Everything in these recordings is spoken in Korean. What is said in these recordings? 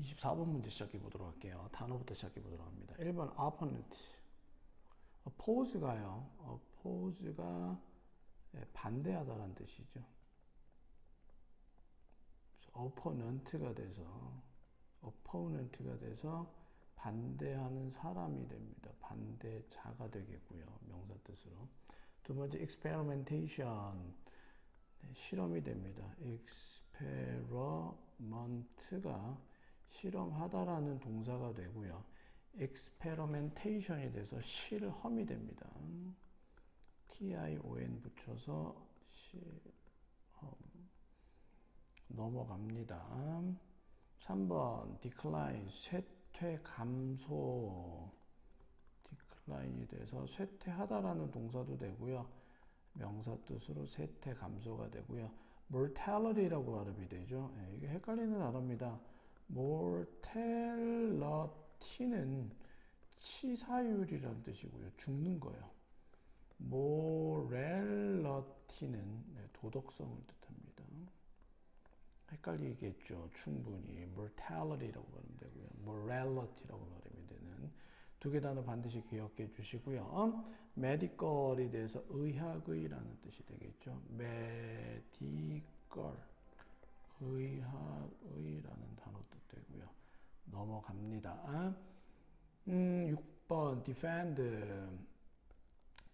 24번 문제 시작해 보도록 할게요. 단어부터 시작해 보도록 합니다. 1번 opponent. oppose가요. oppose가 반대하다라는 뜻이죠. opponent가 돼서 반대하는 사람이 됩니다. 반대자가 되겠고요. 명사 뜻으로. 두 번째 experimentation. 실험이 됩니다. experiment가 실험하다라는 동사가 되고요. experimentation이 돼서 실험이 됩니다. tion 붙여서 실험. 넘어갑니다. 3번 decline, 쇠퇴 감소. decline이 돼서 쇠퇴하다라는 동사도 되고요. 명사 뜻으로 쇠퇴 감소가 되고요. mortality라고 발음이 되죠. 이게 헷갈리는 단어입니다. mortality는 치사율이라는 뜻이고요. 죽는 거예요. morality는 도덕성을 뜻합니다. 헷갈리겠죠. 충분히. mortality라고 발음이 되고요. morality라고 발음이 되는 두 개 단어 반드시 기억해 주시고요. medical이 돼서 의학의라는 뜻이 되겠죠. medical, 의학의라는 단어 뜻 되고요. 넘어갑니다. 6번 defend,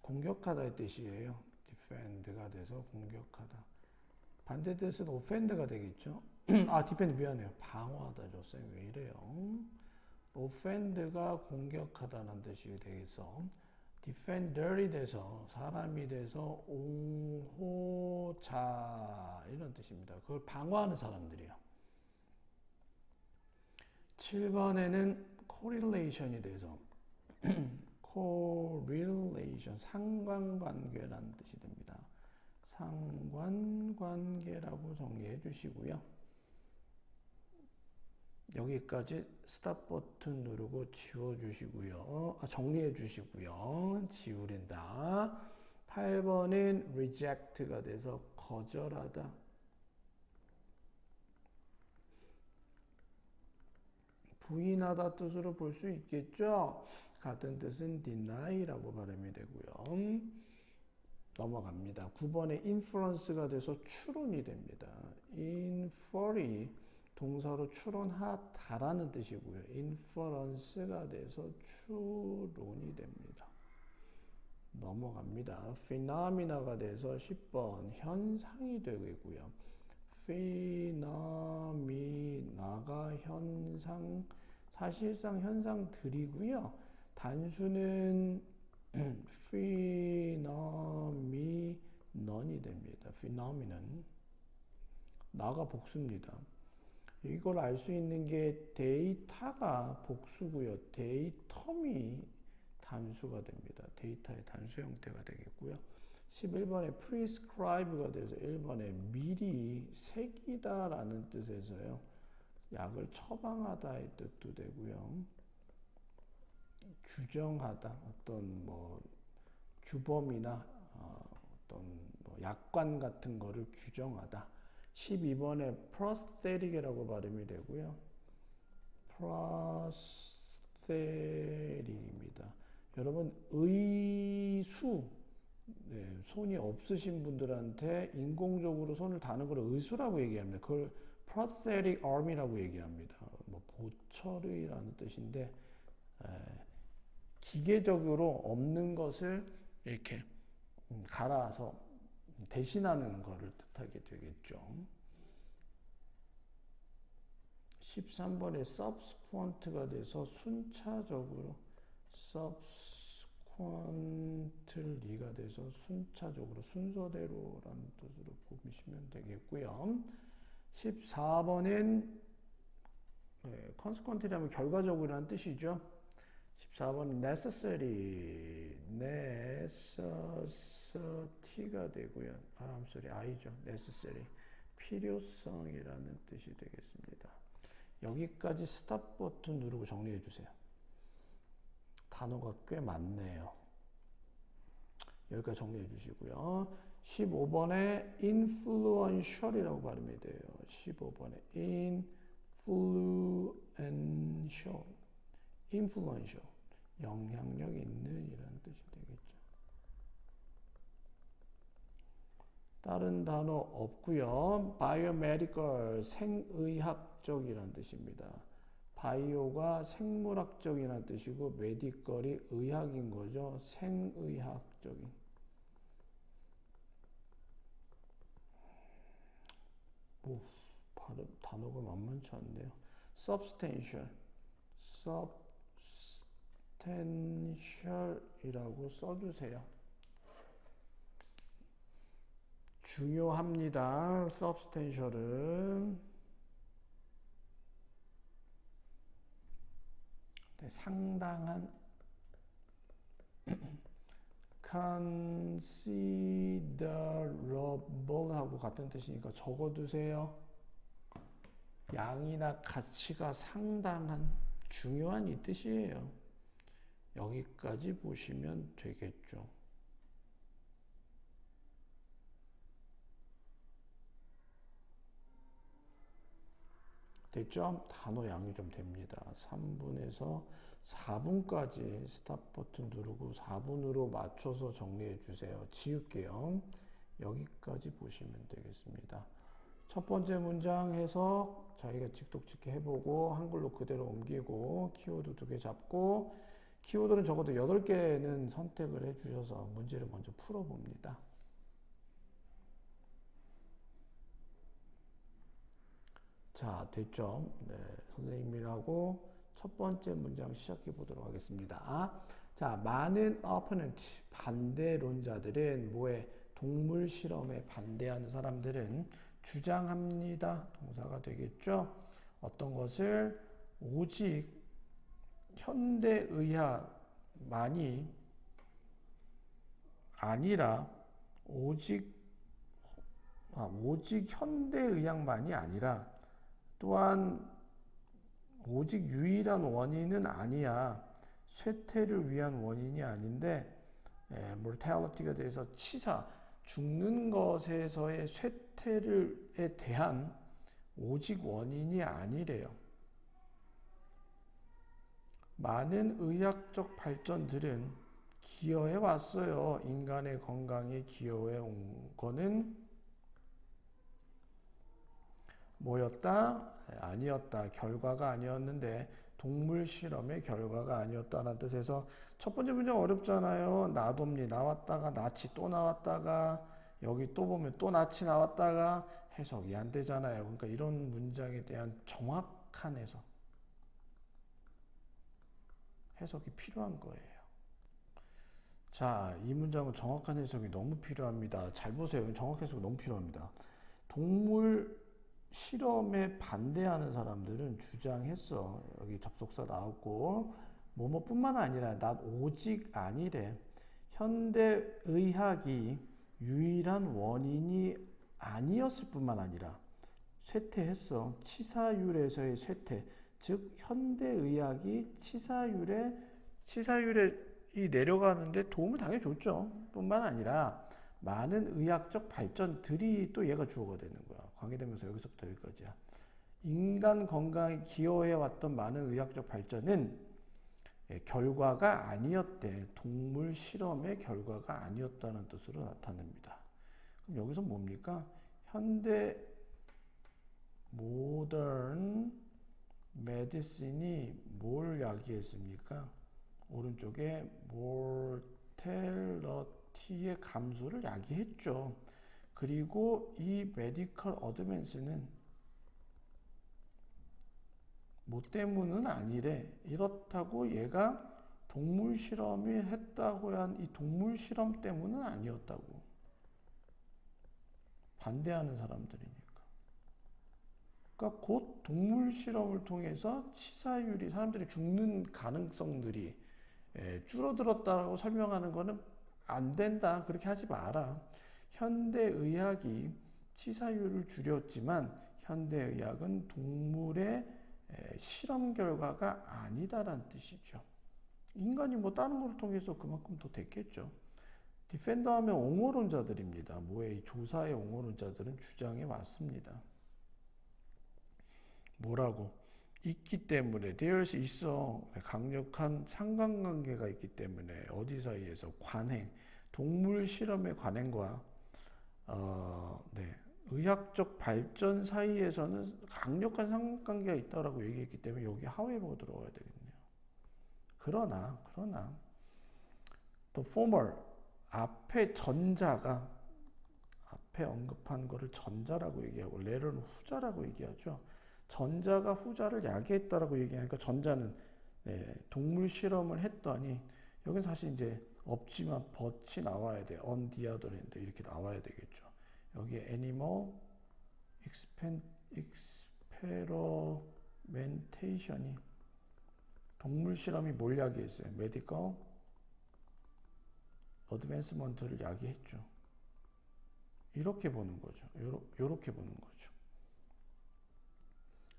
공격하다의 뜻이에요. defend가 돼서 공격하다. 반대 뜻은 offend가 되겠죠. defend 미안해요. 방어하다죠. 쌤 왜 이래요? offend가 공격하다는 뜻이 되겠어. defender이 돼서 사람이 돼서 옹호자 이런 뜻입니다. 그걸 방어하는 사람들이요. 7번에는 correlation이 돼서 correlation 상관관계라는 뜻이 됩니다. 상관관계라고 정리해 주시고요. 여기까지 스탑 버튼 누르고 지워주시고요. 정리해 주시고요. 지우랜다. 8번은 reject가 돼서 거절하다. 부인하다 뜻으로 볼 수 있겠죠. 같은 뜻은 deny라고 발음이 되고요. 넘어갑니다. 9번에 inference가 돼서 추론이 됩니다. infer이 동사로 추론하다라는 뜻이고요. inference가 돼서 추론이 됩니다. 넘어갑니다. phenomena가 돼서 10번 현상이 되고요. phenomena가 현상, 사실상 현상들이고요. 단수는 phenomenon이 됩니다. phenomenon. 나가 복수입니다. 이걸 알 수 있는 게 데이터가 복수고요. 데이텀이 단수가 됩니다. 데이터의 단수 형태가 되겠고요. 11번에 prescribe가 돼서 1번에 미리 새기다라는 뜻에서요. 약을 처방하다의 뜻도 되고요. 규정하다, 어떤 규범이나 어떤 약관 같은 거를 규정하다. 12번에 prosthetic이라고 발음이 되고요. prosthetic입니다. 여러분 의수, 손이 없으신 분들한테 인공적으로 손을 다는 걸 의수라고 얘기합니다. 그걸 prosthetic arm이라고 얘기합니다. 보철의라는 뜻인데 기계적으로 없는 것을 이렇게 갈아서 대신하는 것을 뜻하게 되겠죠. 13번에 subsequent가 돼서 순차적으로 subsequently가 돼서 순차적으로 순서대로라는 뜻으로 보시면 되겠고요. 14번엔 consequently라면 결과적으로라는 뜻이죠. 14번은 necessity가 되고요. I죠. necessary. 필요성이라는 뜻이 되겠습니다. 여기까지 스탑 버튼 누르고 정리해 주세요. 단어가 꽤 많네요. 여기까지 정리해 주시고요. 15번에 influential이라고 발음이 돼요. 15번에 influential influential, 영향력 있는 이라는 뜻이 되겠죠. 다른 단어 없고요. biomedical, 생의학적이라는 뜻입니다. 바이오가 생물학적이라는 뜻이고 메디컬이 의학인 거죠. 생의학적인. 오, 발음 단어가 만만치 않네요. substantial, substantial이라고 써주세요. 중요합니다. substantial은 네, 상당한 considerable 하고 같은 뜻이니까 적어두세요. 양이나 가치가 상당한, 중요한 이 뜻이에요. 여기까지 보시면 되겠죠. 됐죠? 단어 양이 좀 됩니다. 3분에서 4분까지 스탑 버튼 누르고 4분으로 맞춰서 정리해 주세요. 지울게요. 여기까지 보시면 되겠습니다. 첫 번째 문장 해석 자기가 직독직해 해보고 한글로 그대로 옮기고 키워드 2개 잡고 키워드는 적어도 8개는 선택을 해주셔서 문제를 먼저 풀어봅니다. 자, 됐죠? 네, 선생님이라고 첫 번째 문장 시작해 보도록 하겠습니다. 자, 많은 opponent, 반대론자들은 뭐에? 동물 실험에 반대하는 사람들은 주장합니다. 동사가 되겠죠? 어떤 것을? 오직 현대의학만이 아니라 오직 현대의학만이 아니라 또한 오직 유일한 원인은 아니야. 쇠퇴를 위한 원인이 아닌데 mortality가 돼서 치사, 죽는 것에서의 쇠퇴에 대한 오직 원인이 아니래요. 많은 의학적 발전들은 기여해 왔어요. 인간의 건강에 기여해 온 거는 뭐였다? 아니었다. 결과가 아니었는데 동물 실험의 결과가 아니었다는 뜻에서 첫 번째 문장 어렵잖아요. 나돔니 나왔다가 나치 또 나왔다가 여기 또 보면 또 나치 나왔다가 해석이 안 되잖아요. 그러니까 이런 문장에 대한 정확한 해석이 필요한 거예요. 자, 이 문장은 정확한 해석이 너무 필요합니다. 잘 보세요. 정확한 해석이 너무 필요합니다. 동물 실험에 반대하는 사람들은 주장했어. 여기 접속사 나왔고 뭐뭐뿐만 아니라 난 오직 아니래. 현대의학이 유일한 원인이 아니었을 뿐만 아니라 쇠퇴했어. 치사율에서의 쇠퇴. 즉 현대의학이 치사율에 내려가는데 도움을 당연히 줬죠. 뿐만 아니라 많은 의학적 발전들이 또 얘가 주어가 되는 거야. 관계되면서 여기서부터 여기까지야. 인간 건강에 기여해왔던 많은 의학적 발전은 결과가 아니었대. 동물 실험의 결과가 아니었다는 뜻으로 나타냅니다. 그럼 여기서 뭡니까? 현대 모던 메디신이 뭘 야기했습니까? 오른쪽에 mortality의 감소를 야기했죠. 그리고 이 메디컬 어드밴스는 뭐 때문은 아니래. 이렇다고 얘가 동물 실험이 했다고 한 이 동물 실험 때문은 아니었다고. 반대하는 사람들이니까. 그러니까 곧 동물 실험을 통해서 치사율이 사람들이 죽는 가능성들이 줄어들었다고 설명하는 거는 안 된다. 그렇게 하지 마라. 현대의학이 치사율을 줄였지만 현대의학은 동물의 실험 결과가 아니다라는 뜻이죠. 인간이 뭐 다른 걸 통해서 그만큼 더 됐겠죠. 디펜더 하면 옹호론자들입니다. 뭐에 조사의 옹호론자들은 주장해 왔습니다. 뭐라고? 있기 때문에 there's 있어 강력한 상관관계가 있기 때문에 어디 사이에서 관행 동물 실험의 관행과 네, 의학적 발전 사이에서는 강력한 상관관계가 있다라고 얘기했기 때문에 여기 however 들어가야 되겠네요. 그러나 the former 앞에 전자가 앞에 언급한 거를 전자라고 얘기하고 latter는 후자라고 얘기하죠. 전자가 후자를 야기했다라고 얘기하니까 전자는 네, 동물 실험을 했더니 여기는 사실 이제 없지만 but이 나와야 돼. on the other hand 이렇게 나와야 되겠죠. 여기에 animal experimentation이 동물 실험이 뭘 야기했어요? medical advancement를 야기했죠. 이렇게 보는 거죠. 요렇게 보는 거죠.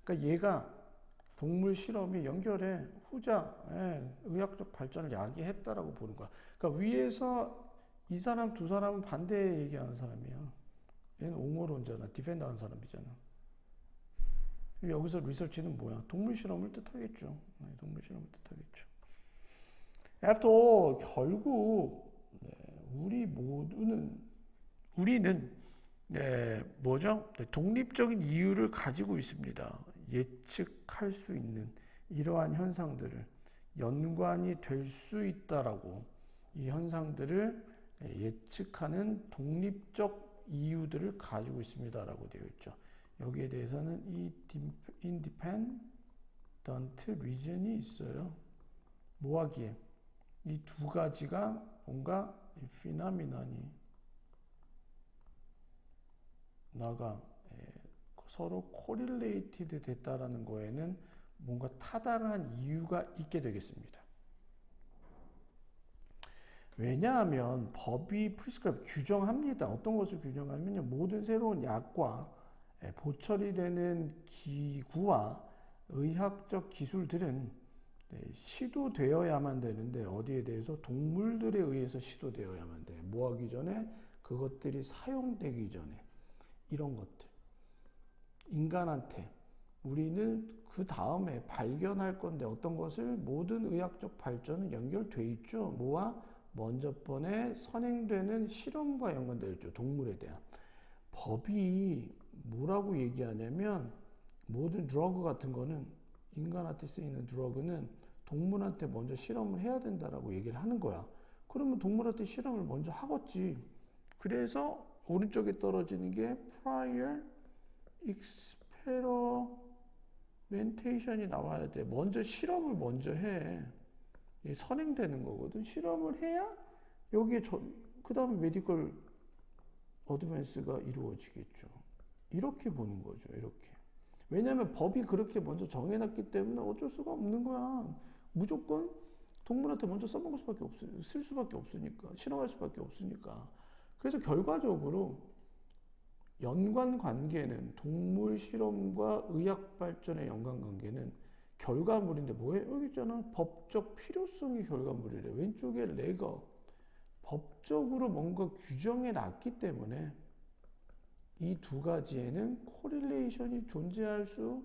그러니까 얘가 동물 실험이 연결해 후자 의학적 발전을 야기했다라고 보는 거야. 그러니까 위에서 이 사람 두 사람은 반대 얘기하는 사람이야. 얘는 옹호론자나 디펜더하는 사람이잖아. 여기서 리서치는 뭐야? 동물 실험을 뜻하겠죠. 동물 실험을 뜻하겠죠. After all, 결국 우리는 뭐죠? 독립적인 이유를 가지고 있습니다. 예측할 수 있는 이러한 현상들을 연관이 될 수 있다라고 이 현상들을 예측하는 독립적 이유들을 가지고 있습니다라고 되어 있죠. 여기에 대해서는 이 independent reason이 있어요. 뭐하기에 이 두 가지가 뭔가 phenomenon이 나가 서로 correlated 됐다라는 거에는 뭔가 타당한 이유가 있게 되겠습니다. 왜냐하면 법이 prescribe 규정합니다. 어떤 것을 규정하면요, 모든 새로운 약과 보철이 되는 기구와 의학적 기술들은 시도되어야만 되는데 어디에 대해서 동물들에 의해서 시도되어야만 돼. 뭐 하기 전에? 그것들이 사용되기 전에. 이런 것들. 인간한테 우리는 그 다음에 발견할 건데 어떤 것을 모든 의학적 발전은 연결돼 있죠. 뭐와? 먼저 번에 선행되는 실험과 연관되어 있죠. 동물에 대한. 법이 뭐라고 얘기하냐면 모든 드러그 같은 거는 인간한테 쓰이는 드러그는 동물한테 먼저 실험을 해야 된다라고 얘기를 하는 거야. 그러면 동물한테 실험을 먼저 하겠지. 그래서 오른쪽에 떨어지는 게 prior experimentation이 나와야 돼. 먼저 실험을 먼저 해. 선행되는 거거든. 실험을 해야 여기에 그 다음에 메디컬 어드밴스가 이루어지겠죠. 이렇게 보는 거죠. 이렇게. 왜냐하면 법이 그렇게 먼저 정해놨기 때문에 어쩔 수가 없는 거야. 무조건 동물한테 먼저 써먹을 수밖에 쓸 수밖에 없으니까. 실험할 수밖에 없으니까. 그래서 결과적으로 연관관계는 동물 실험과 의학 발전의 연관관계는 결과물인데 뭐예요? 여기 있잖아. 법적 필요성이 결과물이래. 왼쪽에 레거. 법적으로 뭔가 규정해 놨기 때문에 이 두 가지에는 코릴레이션이 존재할 수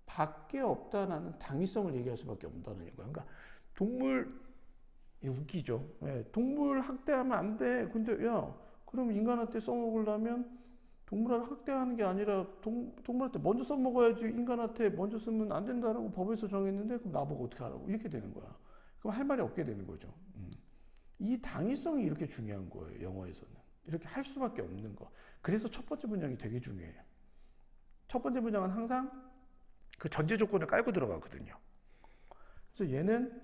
밖에 없다는 당위성을 얘기할 수밖에 없다는 거예요. 그러니까 동물 웃기죠. 동물 학대하면 안 돼. 근데 야, 그럼 인간한테 써먹으려면 동물을 학대하는 게 아니라 동물한테 먼저 써먹어야지. 인간한테 먼저 쓰면 안 된다라고 법에서 정했는데 그럼 나보고 어떻게 하라고 이렇게 되는 거야. 그럼 할 말이 없게 되는 거죠. 이 당위성이 이렇게 중요한 거예요. 영어에서는. 이렇게 할 수밖에 없는 거. 그래서 첫 번째 문장이 되게 중요해요. 첫 번째 문장은 항상 그 전제 조건을 깔고 들어가거든요. 그래서 얘는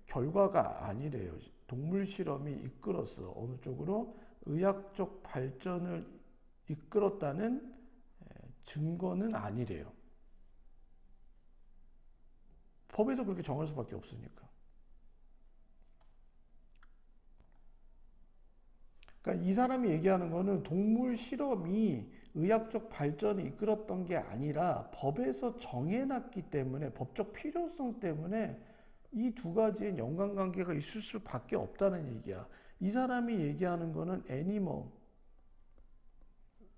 결과가 아니래요. 동물 실험이 이끌었어. 어느 쪽으로? 의학적 발전을 이끌었다는 증거는 아니래요. 법에서 그렇게 정할 수밖에 없으니까. 그러니까 이 사람이 얘기하는 거는 동물 실험이 의학적 발전을 이끌었던 게 아니라 법에서 정해놨기 때문에 법적 필요성 때문에 이 두 가지의 연관관계가 있을 수밖에 없다는 얘기야. 이 사람이 얘기하는 거는 애니멀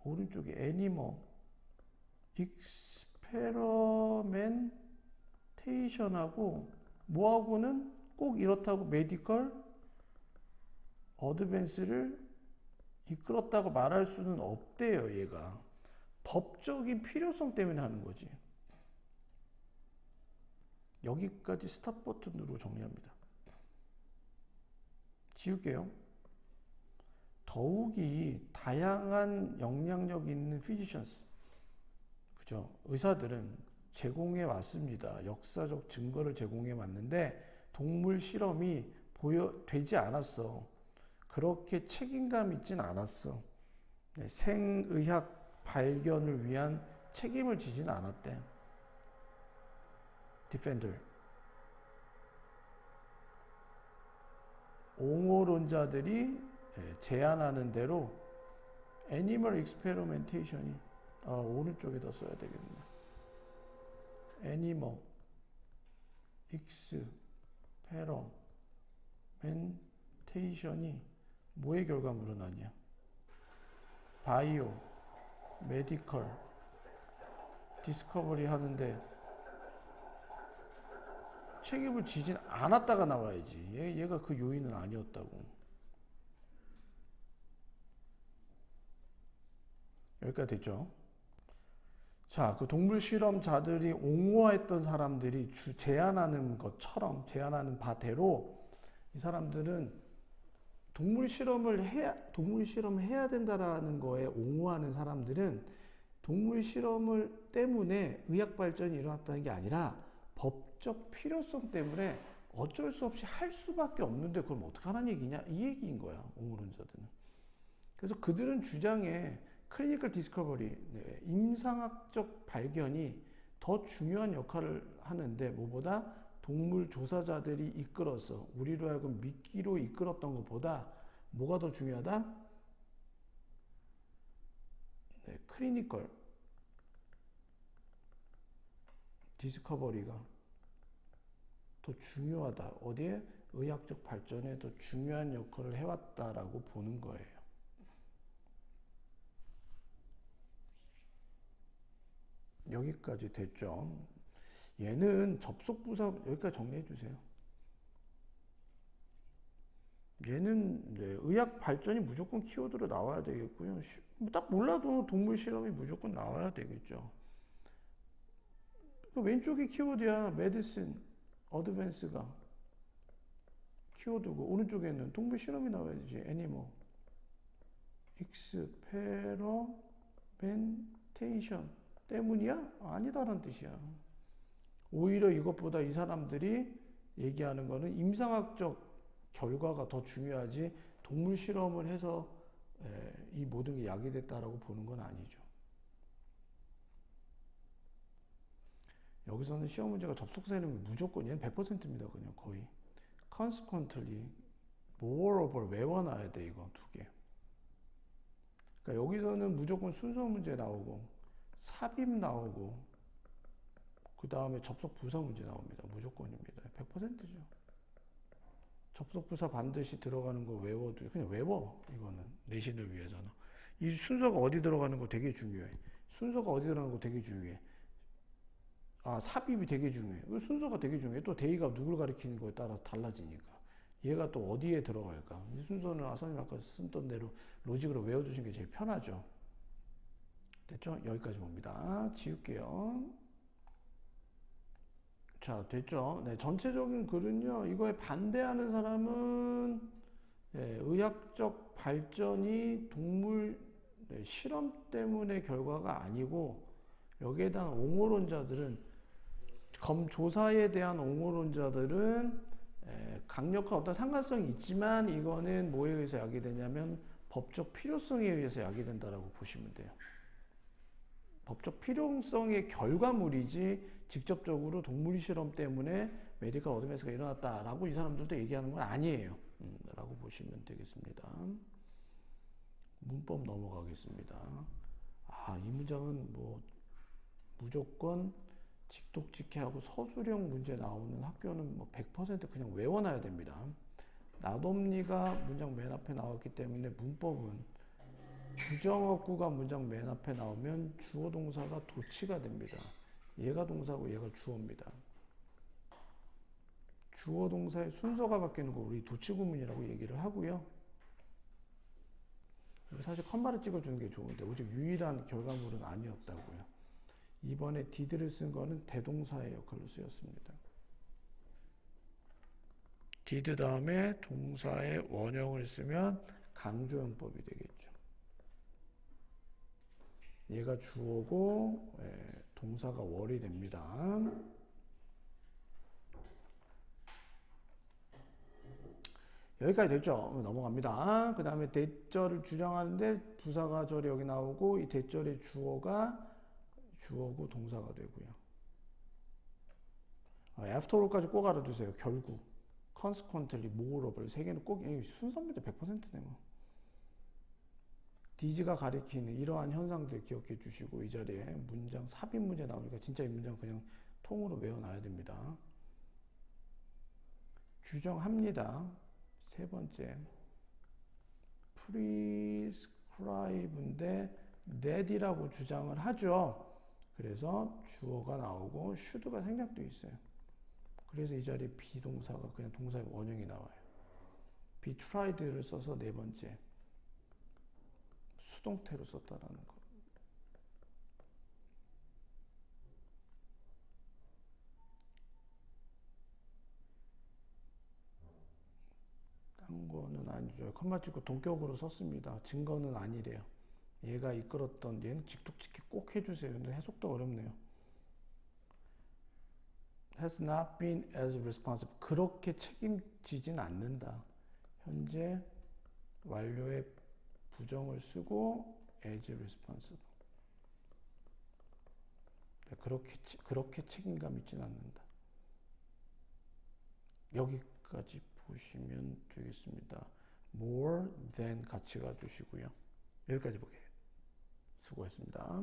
오른쪽에 애니멀 익스페리멘테이션 임플리케이션하고 뭐하고는 꼭 이렇다고 메디컬 어드밴스를 이끌었다고 말할 수는 없대요. 얘가 법적인 필요성 때문에 하는 거지. 여기까지 스탑 버튼으로 정리합니다. 지울게요. 더욱이 다양한 영향력 있는 피지션스, 그죠? 의사들은 제공해 왔습니다. 역사적 증거를 제공해 왔는데 동물 실험이 되지 않았어. 그렇게 책임감 있진 않았어. 생의학 발견을 위한 책임을 지진 않았대. 디펜더. 옹호론자들이 제안하는 대로 애니멀 익스페리멘테이션이 오른쪽에다 써야 되겠네. 애니멀 익스페리멘테이션이 뭐의 결과물은 아니야. 바이오, 메디컬, 디스커버리 하는데 책임을 지진 않았다가 나와야지. 얘가 그 요인은 아니었다고. 여기까지 됐죠? 자, 그 동물 실험자들이 옹호했던 사람들이 제안하는 것처럼, 제안하는 바대로 이 사람들은 동물 실험을 해야 된다라는 거에 옹호하는 사람들은 동물 실험을 때문에 의학 발전이 일어났다는 게 아니라 법적 필요성 때문에 어쩔 수 없이 할 수밖에 없는데 그럼 어떡하라는 얘기냐? 이 얘기인 거야, 옹호론자들은. 그래서 그들은 주장에 클리니컬 디스커버리, 임상학적 발견이 더 중요한 역할을 하는데 뭐보다 동물 조사자들이 이끌어서 우리로 하여금 믿기로 이끌었던 것보다 뭐가 더 중요하다? 클리니컬 디스커버리가 더 중요하다. 어디에? 의학적 발전에 더 중요한 역할을 해왔다라고 보는 거예요. 여기까지 됐죠. 얘는 접속부사 여기까지 정리해 주세요. 얘는 의학 발전이 무조건 키워드로 나와야 되겠고요. 딱 몰라도 동물 실험이 무조건 나와야 되겠죠. 왼쪽이 키워드야. 메디슨, 어드밴스가 키워드고 오른쪽에는 동물 실험이 나와야지. 애니멀 익스페리멘테이션 때문이야? 아니다라는 뜻이야. 오히려 이것보다 이 사람들이 얘기하는 거는 임상학적 결과가 더 중요하지 동물 실험을 해서 이 모든 게 야기됐다라고 보는 건 아니죠. 여기서는 시험 문제가 접속사는 무조건 얘는 100%입니다. 그냥 거의. consequently, moreover 외워놔야 돼 이거 두 개. 그러니까 여기서는 무조건 순서 문제 나오고 삽입 나오고 그 다음에 접속 부사 문제 나옵니다. 무조건입니다. 100%죠. 접속 부사 반드시 들어가는 거 외워도 그냥 외워. 이거는 내신을 위해서는. 이 순서가 어디 들어가는 거 되게 중요해. 순서가 어디 들어가는 거 되게 중요해. 삽입이 되게 중요해. 순서가 되게 중요해. 또 대의가 누굴 가리키는 거에 따라 달라지니까. 얘가 또 어디에 들어갈까. 이 순서는 선생님 아까 쓴던 대로 로직으로 외워주신 게 제일 편하죠. 됐죠? 여기까지 봅니다. 지울게요. 자, 됐죠? 네, 전체적인 글은요, 이거에 반대하는 사람은 의학적 발전이 동물 실험 때문의 결과가 아니고 여기에 대한 옹호론자들은 검조사에 대한 옹호론자들은 강력한 어떤 상관성이 있지만 이거는 뭐에 의해서 야기되냐면 법적 필요성에 의해서 야기된다라고 보시면 돼요. 법적 필요성의 결과물이지 직접적으로 동물 실험 때문에 메디컬 어드밴스가 일어났다라고 이 사람들도 얘기하는 건 아니에요. 라고 보시면 되겠습니다. 문법 넘어가겠습니다. 이 문장은 뭐 무조건 직독직해하고 서술형 문제 나오는 학교는 뭐 100% 그냥 외워놔야 됩니다. 나돔니가 문장 맨 앞에 나왔기 때문에 문법은 부정어구가 문장 맨 앞에 나오면 주어 동사가 도치가 됩니다. 얘가 동사고 얘가 주어입니다. 주어 동사의 순서가 바뀌는 거 우리 도치구문이라고 얘기를 하고요. 사실 컴마를 찍어주는 게 좋은데 오직 유일한 결과물은 아니었다고요. 이번에 did를 쓴 거는 대동사의 역할로 쓰였습니다. did 다음에 동사의 원형을 쓰면 강조형법이 되겠죠. 얘가 주어고 동사가 월이 됩니다. 여기까지 됐죠? 넘어갑니다. 그 다음에 대절을 주장하는데 부사가절이 여기 나오고 이 대절의 주어가 주어고 동사가 되고요. after all까지 꼭 알아두세요. 결국 consequently, moreover 세 개는 꼭 순서 문제 100%네 뭐. did가 가리키는 이러한 현상들 기억해 주시고 이 자리에 문장 삽입 문제 나오니까 진짜 이 문장 그냥 통으로 외워놔야 됩니다. 규정합니다. 세 번째, prescribe인데 that이라고 주장을 하죠. 그래서 주어가 나오고 should가 생략되어 있어요. 그래서 이 자리에 비동사가 그냥 동사의 원형이 나와요. be tried를 써서 네 번째, 수동태로 썼다라는 거. 딴 거는 아니죠. 컴마 찍고 동격으로 썼습니다. 증거는 아니래요. 얘가 이끌었던 얘는 직독직해 꼭 해주세요. 근데 해석도 어렵네요. has not been as responsible. 그렇게 책임지진 않는다. 현재 완료의 부정을 쓰고 as responsible. 그렇게 책임감 있진 않는다. 여기까지 보시면 되겠습니다. more than 같이 가주시고요. 여기까지 보게요. 수고했습니다.